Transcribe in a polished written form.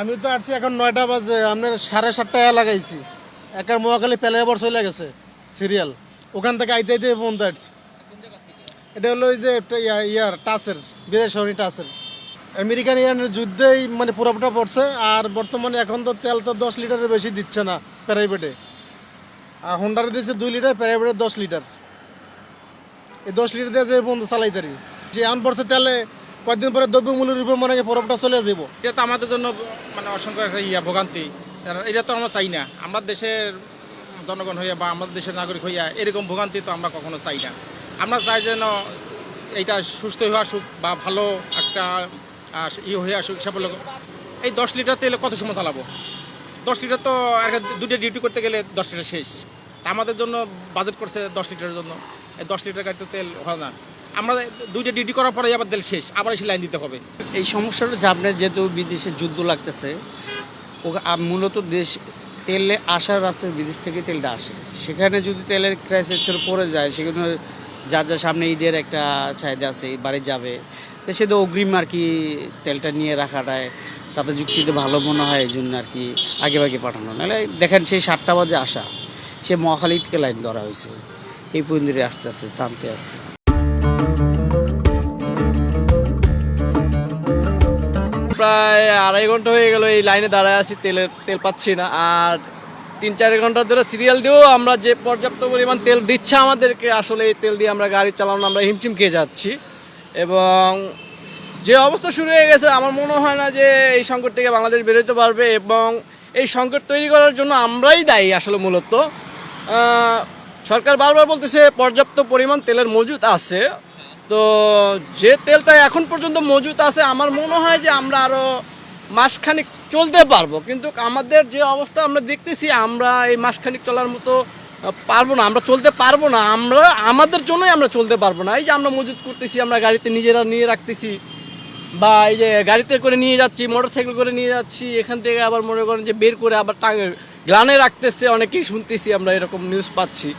আমি তো আসছি এখন ৯টা বাজে, আপনার 7:30 লাগাইছি। একার মহাখালী পেলাইবার চলে গেছে সিরিয়াল, ওখান থেকে আইতে আইতে পর্যন্ত আসছি। এটা হলো ওই যে একটা ইয়ার টাসের, বিদেশ সরণি টাসের আমেরিকান ইরানের যুদ্ধেই মানে পুরোটা পড়ছে। আর বর্তমানে এখন তো তেল তো 10 লিটারের বেশি দিচ্ছে না প্রাইভেটে। আর হোন্ডারে দিচ্ছে 2 লিটার, প্রাইভেটে 10 লিটার। এই 10 লিটার দিয়ে যে বন্ধু চালাইতারি যে এখন পড়ছে তেলে, কয়েকদিন পরে দ্রব্যমূল্যের উপর মনে হয় পুরোটা চলে যাব। এটা তো আমাদের জন্য মানে অসংখ্য একটা ভোগান্তি। এটা তো আমরা চাই না, আমরা দেশের জনগণ হইয়া বা আমাদের দেশের নাগরিক হইয়া এরকম ভোগান্তি তো আমরা কখনো চাই না। আমরা চাই যেন এইটা সুস্থ হয়ে আসুক বা ভালো একটা হয়ে আসুক। সে বলে এই 10 লিটার তেলে কত সময় চালাবো? 10 লিটার তো একটা দুটো ডিউটি করতে গেলে 10 লিটার শেষ। আমাদের জন্য বাজেট করছে 10 লিটারের জন্য, এই 10 লিটার গাড়িতে তেল হয় না। আমরা 2টা ডিউটি করার পরে আবার তেল শেষ, আবার এসে লাইন দিতে হবে। এই সমস্যাটা যে আপনার যেহেতু বিদেশে যুদ্ধ লাগতেছে, ও মূলত দেশ তেলে আসার রাস্তায় বিদেশ থেকে তেলটা আসে। সেখানে যদি তেলের ক্রাইসিস পড়ে যায়, সেখানে যার যা সামনে ঈদের একটা চাহিদা আছে, বাড়ি যাবে, তো সে তো অগ্রিম আর কি তেলটা নিয়ে রাখাটায় তাতে যুক্তিতে ভালো মনে হয়। এই জন্য আর কি আগে আগে পাঠানো। নাহলে দেখেন সেই 7টা বাজে আসা, সে মহাখালী থেকে লাইন ধরা হয়েছে, এই পর্যন্ত আস্তে আস্তে টানতে আছে। প্রায় 2.5 ঘন্টা হয়ে গেল এই লাইনে দাঁড়ায় আছি, তেল পাচ্ছি না। আর 3-4 ঘন্টা ধরে সিরিয়াল দিয়েও আমরা যে পর্যাপ্ত পরিমাণ তেল দিচ্ছে আমাদেরকে, আসলে এই তেল দিয়ে আমরা গাড়ি চালানো আমরা হিমচিম খেয়ে যাচ্ছি। এবং যে অবস্থা শুরু হয়ে গেছে, আমার মনে হয় না যে এই সংকট থেকে বাংলাদেশ বেরোতে পারবে। এবং এই সংকট তৈরি করার জন্য আমরাই দায়ী আসলে মূলত। সরকার বারবার বলতেছে পর্যাপ্ত পরিমাণ তেলের মজুদ আছে, তো যে তেলটা এখন পর্যন্ত মজুদ আছে আমার মনে হয় যে আমরা আরও মাসখানিক চলতে পারবো। কিন্তু আমাদের যে অবস্থা আমরা দেখতেছি, আমরা এই মাসখানিক চলার মতো পারবো না, আমরা চলতে পারবো না। আমাদের জন্যই আমরা চলতে পারবো না। এই যে আমরা মজুদ করতেছি, আমরা গাড়িতে নিজেরা নিয়ে রাখতেছি, বা এই যে গাড়িতে করে নিয়ে যাচ্ছি, মোটরসাইকেল করে নিয়ে যাচ্ছি, এখান থেকে আবার মনে করেন যে বের করে আবার গ্লানে রাখতেছে অনেকেই, শুনতেছি আমরা, এরকম নিউজ পাচ্ছি।